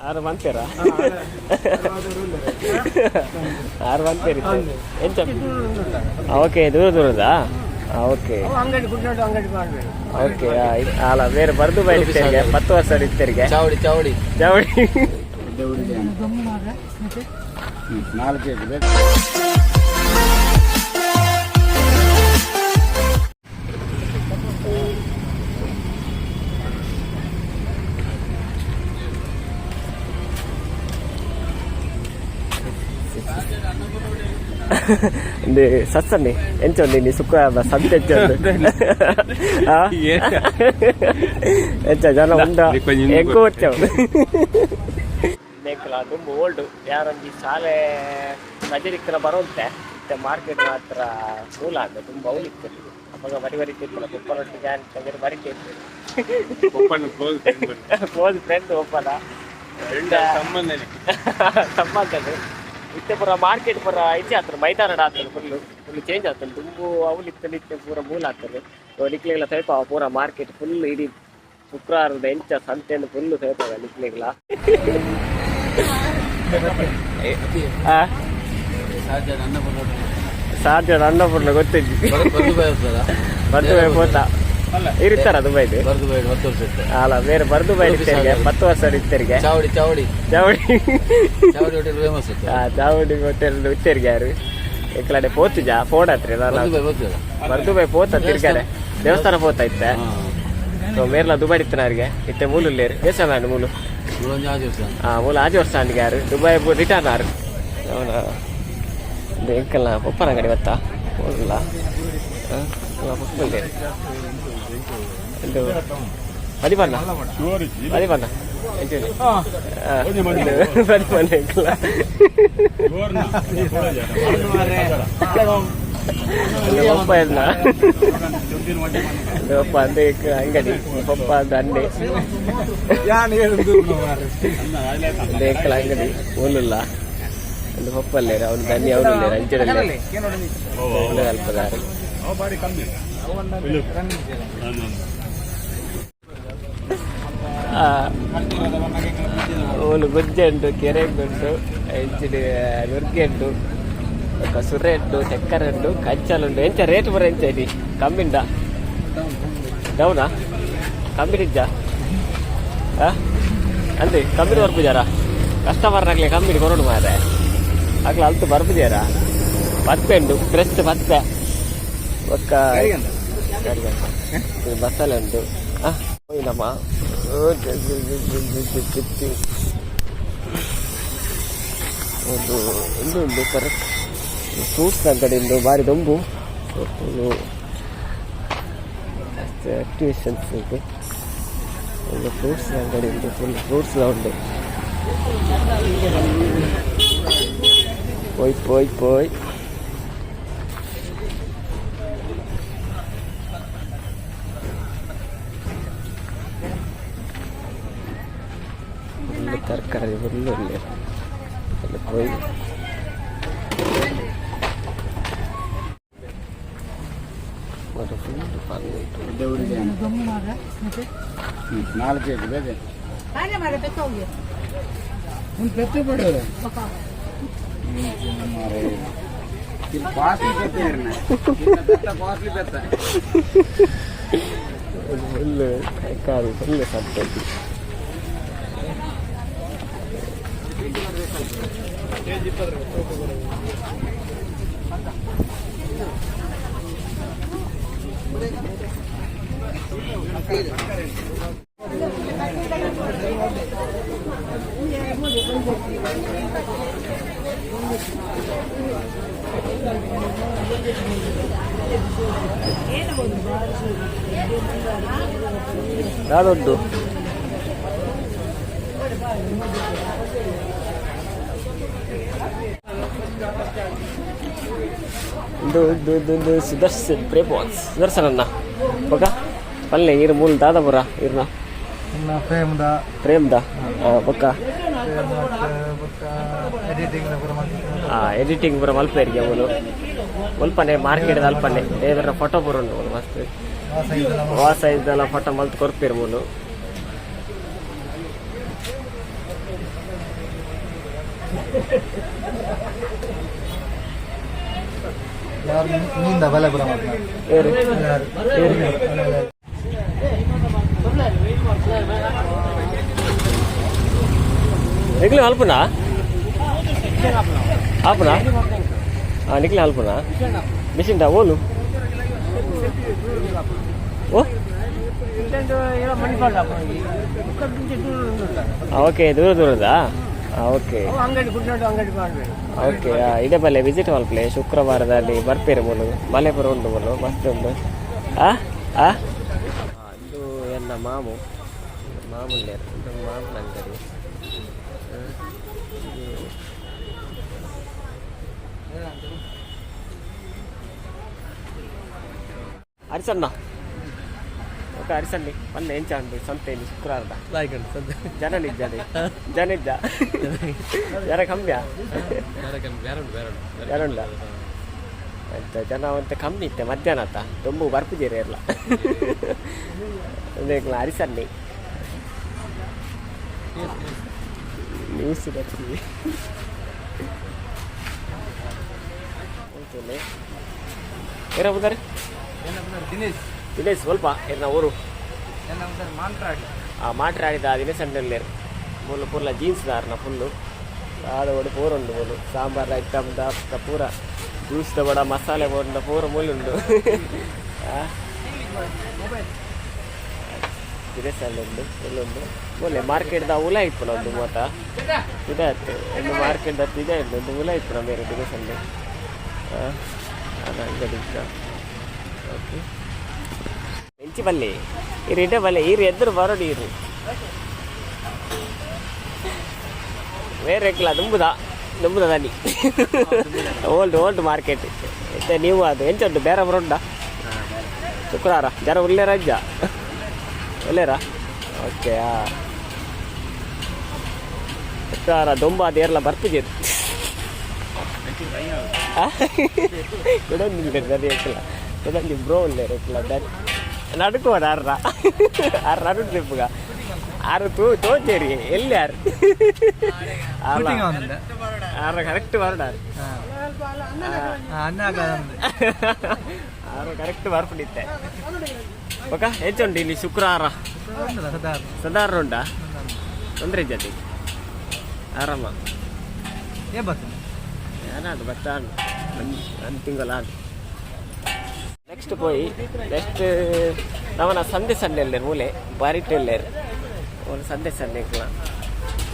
ಆರು ಮಂತೀರಾ ಆರು ಮಂತೀರಿ ಎಂತ ಓಕೆ ದೂರದಾ ಓಕೆ ಓಕೆ ಅಲ್ಲ ಬೇರೆ ಬರ್ದು ಬೈಲಿಗೆ 10 ವರ್ಷ ಇತ್ತರಿಗೆ ಚಾವಡಿ ಚಾವಡಿ ಚಾವಡಿ 4 ಕೆಜಿ ಬೇಕು ini sasa nih, encon ini suka santai encon. Encon jangan unda, ekor encon. Nekla tu bold, yaran di sale, kaji ikna baronte, te market matra mula ada tu bau ikna. Apa bari ikna, kupar tijan, kajar bari ikna. Open close friend open lah. Samman ni. ಇತ್ತೆ ಪೂರ market ಪೂರ ಈಚೆ ಆಗ್ತದೆ ಮೈದಾನ ಆಗ್ತದೆ full change ಆಗ್ತದೆ ತುಂಬು ಅವಲಿತ್ತೆ ಪೂರ ಮೂಲ ಆಗ್ತದೆ ನಿಕ್ಲಿಗೆಲ್ಲ ಸ್ವಲ್ಪ ಪೂರ ಮಾರ್ಕೆಟ್ ಫುಲ್ ಇಡೀ ಶುಕ್ರವಾರದ ಎಂಚ ಸಂತೆಯನ್ನು ಫುಲ್ ಸೇರ್ತಾವೆ ನಿಕ್ಲಿಗೆಲ್ಲ ಸಾಧ್ಯ ಅನ್ನಪೂರ್ಣ ಗೊತ್ತಿದ್ವಿ ಬರ್ದು ಹೋತಾ ಇರ್ತಾರ ದುಬೈದು ಅಲ್ಲ ಬೇರೆ ಬರ್ದು ಬೈ 10 ವರ್ಷ ಇತ್ತರಿಗೆ ಚಾವಡಿ ಚಾವಡಿ ಚಾವಡಿ ಚಾವಡಿ ಹೋಟೆಲ್ ಫೇಮಸ್ ಚಾವಡಿ ಹೋಟೆಲ್ ಇತ್ತರಿಗೆ ಯಾರು ಇಕ್ಕಡೆ ಪೋತಿಜಾ ಫೋನ್ ಹತ್ರ ಬರ್ದು ಬೈ ಪೋತ ತಿರ್ಗಾಡೆ ದೇವಸ್ಥಾನ ಪೋತಾ ಇತ್ತೆ ಸೊ ಮೇರ್ಲ ದುಬೈ ಇತ್ತನವ್ರಿಗೆ ಇತ್ತೆ ಮೂಲುಲ್ಲೇರು ದೇವಸ್ಥಾನ ಮೂಲು ಮೂಲ ಆಜು ವರ್ಷ ಅಂಡಿಗೆ ಯಾರು ದುಬೈ ರಿಟರ್ನ್ ಆರು ಅವನ ಎಂಕಲ್ಲ ಪಪ್ಪನ ಅಂಗಡಿ ಗೊತ್ತಾ ಹೋಗಲ್ಲ ಪಪ್ಪಲ್ಲೇರು ಇದು ಮದಿಬಣ್ಣ ಮದಿಬಣ್ಣ ಪಪ್ಪ ಎಲ್ಲ ಪಪ್ಪ ಅಂದ್ರೆ ಅಂಗಡಿ ಪಪ್ಪ ಅಂದ್ರೆ ಅಂಡೆ ಏಕಲ ಅಂಗಡಿ ಓಲಿಲ್ಲ ಒಂದು ಪಪ್ಪಲ್ಲೇ ಅವ್ನು ದನ್ನಿ ಅವನು ಅಂಚಡಲ್ಲಿ ಅಲ್ಪದಾರು ಓಲು ಗುಜ್ಜೆ ಉಂಟು ಕೆರೆ ಉಂಟು ಎಂಚಿನ ನುರ್ಗೆ ಉಂಟು ಸುರೆ ಉಂಟು ಚಕ್ಕರೆ ಉಂಟು ಕಂಚಲುಂಟು ಎಂಚ ರೇಟ್ ಬರ ಎಂಚ ಇಡಿ ಕಮ್ಮಿಂದ ಡೌನಾ ಕಮ್ಮಿಡಿಜ್ಜ ಅಂದೆ ಕಮ್ಮಿಡಿ ಬರ್ಪುಜಾರ ಕಸ್ಟಮರ್ನಾಗ್ಲಿ ಕಮ್ಮಿಡಿ ಕೊರೋಡು ಮಾರೆ ಆಗ್ಲ ಅಲ್ತು ಬರ್ಪುಜಾರ 10 ಉಂಟು ಫ್ರೆಶ್ 10 ಒಕ್ಕ ಮಸಾಲೆ ಉಂಟು ಹೋಯ್ನಮ್ಮ ಒಂದು ಉಂಟು ಕರೆಕ್ಟ್ ಫ್ರೂಟ್ಸ್ ಅಂಗಡಿ ಉಂಟು ಭಾರಿ ದೊಂಬು ಆಕ್ಟಿವೇಶನ್ಸ್ ಉಂಟು ಒಂದು ಫ್ರೂಟ್ಸ್ ಅಂಗಡಿ ಉಂಟು ಫುಲ್ ಫ್ರೂಟ್ಸ್ ಉಂಟು ಪೋಯ್ ತರಕಾರಿ ಫುಲ್ಲು ಅಲ್ಲಿ ಹೋಯ್ ಫುಲ್ ಫನ್ 4 ಕೆಜಿ ಬೇರೆ ಬೆತ್ತೆ ಪಡೆಯೋದು ಕಾಸ್ಟ್ಲಿ ಬೆತ್ತೆ ಫುಲ್ ತರಕಾರಿ ಫುಲ್ ಸತ್ತೈತಿ ಯಾವ್ದು ಇದು ಸುದರ್ಶನ್ ಪ್ರೇಪಾನ್ಸ್ ಸುದರ್ಶನನ್ನ ಬೊಕ ಪಲ್ಲೆ ಇರು ಮೂಲ ದಾದಾಪುರ ಇರ್ನ ಪ್ರೇಮ್ದ ಬೊಕ್ಕ ಎಡಿಟಿಂಗ್ ಪೂರ ಮಲ್ಪೇರಿಗೆ ಮೂಲು ಮುಲ್ಪನೆ ಮಾರ್ಕೆಟ್ ಅಲ್ಪನೆ ದೇವರ ಫೋಟೋ ಪೂರ ಉಂಟು ಮಸ್ತ್ ವಾಸ ಇದ್ದೆಲ್ಲ ಫೋಟೋ ಮಲ್ತು ಕೊರ್ಪೇರು ಮೂಲು ಬಲೆ ಬರ ನಿಕ್ಲಿ ಅಲ್ಪನಾ ಆಪನಾ ನಿಕ್ಲಿ ಅಲ್ಪನಾ ಮಿಷಿನ್ ಓಲು ಓ ಓಕೆ ದೂರದಾ ಓಕೆ ಓಕೆ ಇದೇ ಬಲ್ಲೆ ವಿಸಿಟ್ ಮಲ್ಪಲೆ ಶುಕ್ರವಾರದಲ್ಲಿ ಬರ್ಪೇರು ಮೂಲು ಮಲೆಪುರ ಉಂಡು ಮೂಲು ಮಸ್ತ್ ಉಂಡು ಇದು ಎನ್ನ ಮಾಮು ಮಾಮೂಲ್ಯರು ಇದು ಮಾಮೂಲ ಅಂಗಡಿ ಅರಿಸಣ್ಣ ಓಕೆ ಅರಿಸಣ್ಣಿ ಮೊನ್ನೆ ಎಂಚ ಉಂಟು ಸಂತೆಯಲ್ಲಿ ಶುಕ್ರವಾರದ ಜನ ಇದ್ದ ಜನ ಕಮ್ಮಿಯಾ ಜನ ಉಂಡ ಅಂತ ಜನ ಅಂತ ಕಮ್ಮಿ ಇತ್ತೆ ಮಧ್ಯಾಹ್ನ ಆತ ತುಂಬ ಬರ್ಪಿದ್ದೀರಿ ಎಲ್ಲ ಅರಿಸಣ್ಣಿ ನ್ಯೂಸ್ ಬರ್ತೀವಿ ಏನಾಗ್ತಾರೆ ದಿನೇಶ್ ಸ್ವಲ್ಪ ಏನ ಊರು ಮಾಟ್ರಾಡಿದ ದಿನೇಶ್ ಅಂಡಲ್ಲಿ ಮೂಲ ಪೂರ್ಲ ಜೀನ್ಸ್ ದಾರ್ನ ಫುಲ್ಲು ಆಡೋಡು ಪೂರುಂಡು ಮೂಲು ಸಾಂಬಾರ್ ಐಟಮ್ ದ ಪೂರ ಜ್ಯೂಸ್ ಬಡ ಮಸಾಲೆ ಬೋರ್ಡ ಪೂರ ಮೂಲುಂಡು ದಿನೇಶ್ ಅಂಡುಂಡು ಫುಲ್ಲುಂಡು ಮೂಲೆ ಮಾರ್ಕೆಟ್ದ ಉಲ ಇತ್ತು ಒಂದು ಮೂತ ಇದೆ ಆಯ್ತು ಒಂದು ಮಾರ್ಕೆಟ್ದ ಇದೆ ಒಂದು ಉಲ ಇತ್ತು ನಮ್ಮ ಬೇರೆ ದಿನೇಶ್ ಅಂಡು ಅಂಗಡಿ ಓಕೆ ಎಂಚಿ ಬಲ್ಲೆ ಇರು ಇಡೆ ಬಲ್ಲೆ ಇರು ಎದುರು ಬರೋಡಿ ಇರು ಬೇರೆ ಇಕ್ಕಿಲ್ಲ ದುಂಬುದ ದನಿ ಓಲ್ಡ್ ಮಾರ್ಕೆಟ್ ಮತ್ತೆ ನೀವು ಅದು ಎಂಚುಂಟು ಬೇರೆ ಬರೋಡ ಶುಕ್ರವಾರ ಜನ ಉಳ್ಳೇ ರಜ್ಜ ಒಳ್ಳೆರಾ ಓಕೆ ಶುಕ್ರವಾರ ದೊಂಬ ಅದು ಏರ್ಲ ಬರ್ತಿದ್ದೀರಿ ಕುಡೊಂದು ಬ್ರೋ ಉಳ್ಳೇ ಇರಕ್ಕಿಲ್ಲ ನಡುಕೋಡ ಆರು ನಡು ಟ್ರಿಪ್ಗ ಆರು ತೋಚೇರಿ ಎಲ್ಲಿ ಯಾರು ಆರು ಕರೆಕ್ಟ್ ಬರೋಣ ಆರು ಕರೆಕ್ಟ್ ಬರ್ಬಿಟ್ಟಿತ್ತೆ ಓಕೆ ಹೆಚ್ಚುಂಟು ಇಲ್ಲಿ ಶುಕ್ರವಾರ ಸಾಧಾರಣ ಉಂಟಾ ತೊಂದರೆ ಜೊತೆ ಆರಾಮ ಏನಾದ್ರು ಬರ್ತಾ ಒಂದು ತಿಂಗಳ ನೆಕ್ಸ್ಟ್ ಪೋಯಿ ನೆಕ್ಸ್ಟ್ ನಮ್ಮನ ಸಂಡೆ ಎಲ್ಲೇರು ಮೂಲೆ ಬಾರಿಟ್ಟು ಎಲ್ಲೇರು ಒಂದು ಸಂಡೆ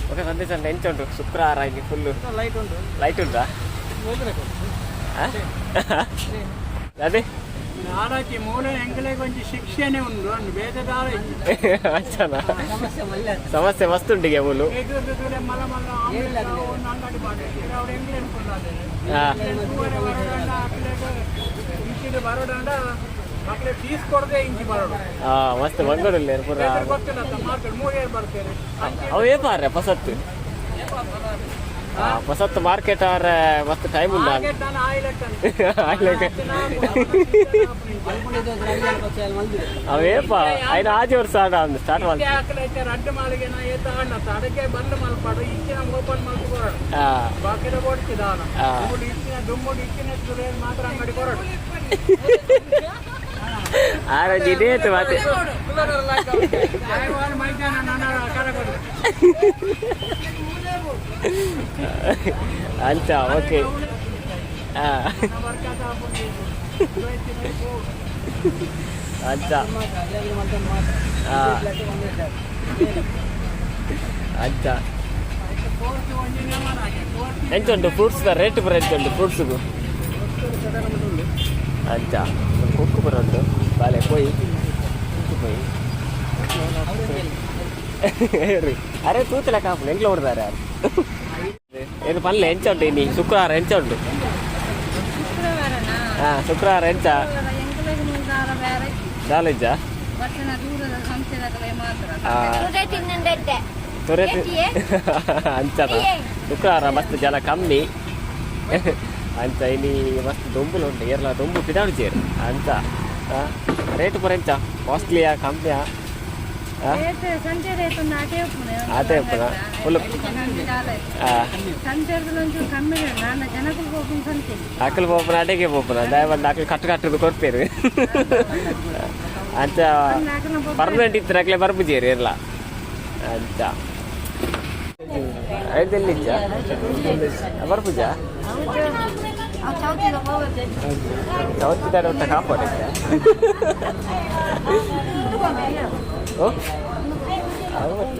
ಓಕೆ ಸಂಡೆ ಎಂಚ ಉಂಟು ಶುಕ್ರವಾರ ಇಲ್ಲಿ ಫುಲ್ಲು ಲೈಟ್ ಉಂಟಾ ಅದೇ ನಾಡಕ್ಕೆ ಮೂಲ ಎಂಕಲೆಗೆ ಒಂಚಿ ಶಿಕ್ಷೆನೇ ಉಂಟು ಅಂದು ಬೇಜದಾರ ಅಂಚನಾ ಸಮಸ್ಯೆ ಮಸ್ತ್ ಉಂಟಿಗೆ ಮೂಲು ಮಲ ಮಲ ಒಂದು ಅಂಗಡಿ ಮಾಡಿದ್ರೆ ಅವ್ರು ಎಂಗ್ಲೆ ಬರೋಡಂಡ ಮಕ್ಕಳಿಗೆ ಫೀಸ್ ಕೊಡದೆ ಇಂಚಿ ಬರೋಡು ಮಸ್ತ್ ಮಂಗಳೂರಲ್ಲಿ ಪೂರ ಗೊತ್ತಿಲ್ಲ ಮಾರ್ಕೆಟ್ ಮೂರು ಬರ್ತೇನೆ ಅವೇ ಪಾರ್ರೆ ಹೊಸತ್ತು ಮಾರ್ಕೆಟ್ ಆದ್ರೆ ಮಸ್ತ್ ಟೈಮ್ ಉಂಟು ಅವೇಪಾ ಐದು ಆಜಿ ವರ್ಷ ಒಂದು ಸ್ಟಾರ್ಟ್ ಮಾಡಿ ಅಡ್ಡ ಮಾಳಿಗೆ ಅದಕ್ಕೆ ಬಂದು ಮಲ್ಪಾಡು ಇಚ್ಚಿನ ಓಪನ್ ಮಾಡ್ಕೊಡೋಣ ಬಾಕಿದ ಕೊಡ್ತಿದ್ದಾನ ಇಚ್ಚಿನ ದುಮ್ಮುಡು ಇಚ್ಚಿನ ಮಾತ್ರ ಅಂಗಡಿ ಕೊಡೋಣ ಇದೇ ಮತ್ತೆ ಅಂತ ಓಕೆ ಅಂತ ಅಂತ ಎಂತ ಉಂಟು ಫ್ರೂಟ್ಸ್ ರೇಟ್ ಬರ ಎಂತ ಉಂಟು ಫ್ರೂಟ್ಸ್ಗೂ ಅಂತ ಕೊಕ್ಕು ಬರೋದು ಬಾಲೆ ಪೋಯಿ ಅರೆ ತೂತಲ ಕಾಪು ಎಂಗ್ಲ ಹೊಡ್ದಾರೆ ಯಾರು ಏನು ಪಲ್ಲೆ ಎಂಚ ಉಂಟು ಇನ್ನು ಶುಕ್ರವಾರ ಎಂಚ ಉಂಟು ಶುಕ್ರವಾರ ಎಂಚ ನಾಲೆಜ್ಜ ಅಂಚನ ಶುಕ್ರವಾರ ಮಸ್ತ್ ಜನ ಕಮ್ಮಿ ಅಂಚ ಇಲ್ಲಿ ಮಸ್ತ್ ದೊಂಬುಲು ಉಂಟು ಏರ್ಲ ದೊಂಬು ಪಿದಾಡು ಚೇರು ಅಂಚ ರೇಟ್ ಪೂರ ಎಂಚ ಕಾಸ್ಟ್ಲಿಯಾ ಕಮ್ಮಿಯಾ అదే ఇప్పుడు ఫుల్ అక్కలు పోపున అటేకే పోపున దయవండి అక్కలు కట్టు కట్టుకు కొరిపారు అంత పర్మనెంట్ ఇస్తారు అక్కలే పరుపు చేయరు ఇలా అంత ఐదు తెల్లిచ్చా పరుపుజా చౌతి తాడు ఉంటా కాపాడు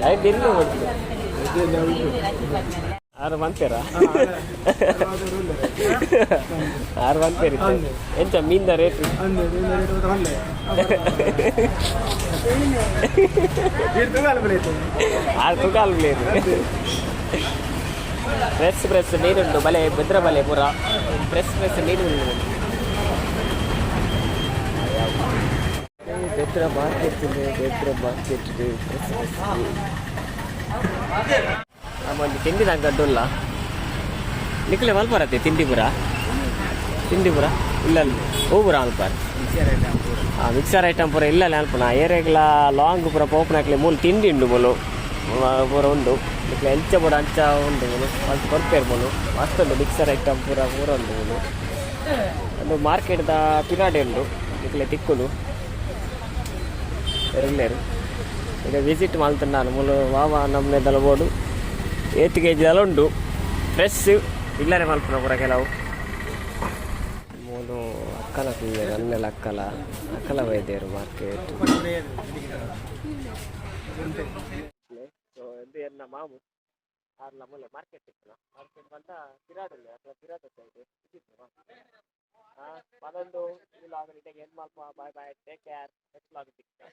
ಐದು ದಿನ ಆರು ಮಂತೇರಾ ಆರು ಮಂತೇರಿ ಎಂತ ಮೀನ್ದ ರೇಟ್ ಆರು ತೂಕಾಲು లేదు ಫ್ರೆಶ್ ಫ್ರೆಶ್ ಮೀನುಂಟು ಬಲೆ ಬೆದ್ರ ಬಲೆ ಪೂರ ಫ್ರೆಶ್ ಫ್ರೆಶ್ ಮೀನು ಬೆದ್ರ ಮಾರ್ಕೆಟ್ ಬೆದ್ರ ಮಾರ್ಕೆಟ್ ನಮ್ಮಲ್ಲಿ ತಿಂಡಿ ಗಡ್ಡುಲ್ಲ ನಿಕ್ಲೆ ಮಲ್ಪರತ್ತೆ ತಿಂಡಿಪುರ ಇಲ್ಲ ಹೂಪುರ ಮಲ್ಪಾರ ಮಿಕ್ಸರ್ ಐಟಮ್ ಪೂರ ಇಲ್ಲ ಅನ್ಪುನ ಏರೆಗ್ಲ ಲಾಂಗ್ ಪೂರ ಪೋಪುನಕ್ಲೆ ಮೂಲು ತಿಂಡಿ ಉಂಡು ಮೂಲು ಪೂರ ಉಂಡು ಇಟ್లా ಎಂಚ ಪೂರ ಅಂಚ ಉಂಡು ಮೂಲು ಅದು ಕೊರ್ಪೇರು ಮೂಲು ಮಸ್ತ್ ಉಂಡು ಮಿಕ್ಸರ್ ಐಟಮ್ ಪೂರ ಉಂಡು ಮೂಲು ಒಂದು ಮಾರ್ಕೆಟ್ದ ಪಿರಾಡೆ ಉಂಡು ಇಟ್ಲೆ ತಿಕ್ಕುಲು ಎಲ್ಲೇರು ಈಗ ವಿಸಿಟ್ ಮಾಡ್తున్నాను ಮೂಲು ವಾವ ನಮ್ಮನೆ ದಲಬೋಡು 8 kg ಉಂಡು ಫ್ರೆಶ್ ಇಲ್ಲರೆ ಮಲ್ಪನ ಪೂರ ಕೆಲವು ಮೂಲು ಅಕ್ಕಲ ಕುಯ್ಯರು ಅನ್ನೆಲ್ಲ ಅಕ್ಕಲ ವೈದ್ಯರು ಮಾರ್ಕೆಟ್ ಇದು ಎನ್ನ ಮಾಮು ಆರ್ಲ ಮೂಲೆ ಮಾರ್ಕೆಟ್ ಇತ್ತು ಮಾರ್ಕೆಟ್ ಬಂದ ಪಿರಾಡಲ್ಲಿ ಅಥವಾ ಪಿರಾಡ ಸೈಡ್ ಅದೊಂದು ಇಲ್ಲ ಆಗಲಿಕ್ಕೆ ಏನು ಮಲ್ಪ bye bye take care next ಲಾಗ್ ಸಿಗ್ತಾ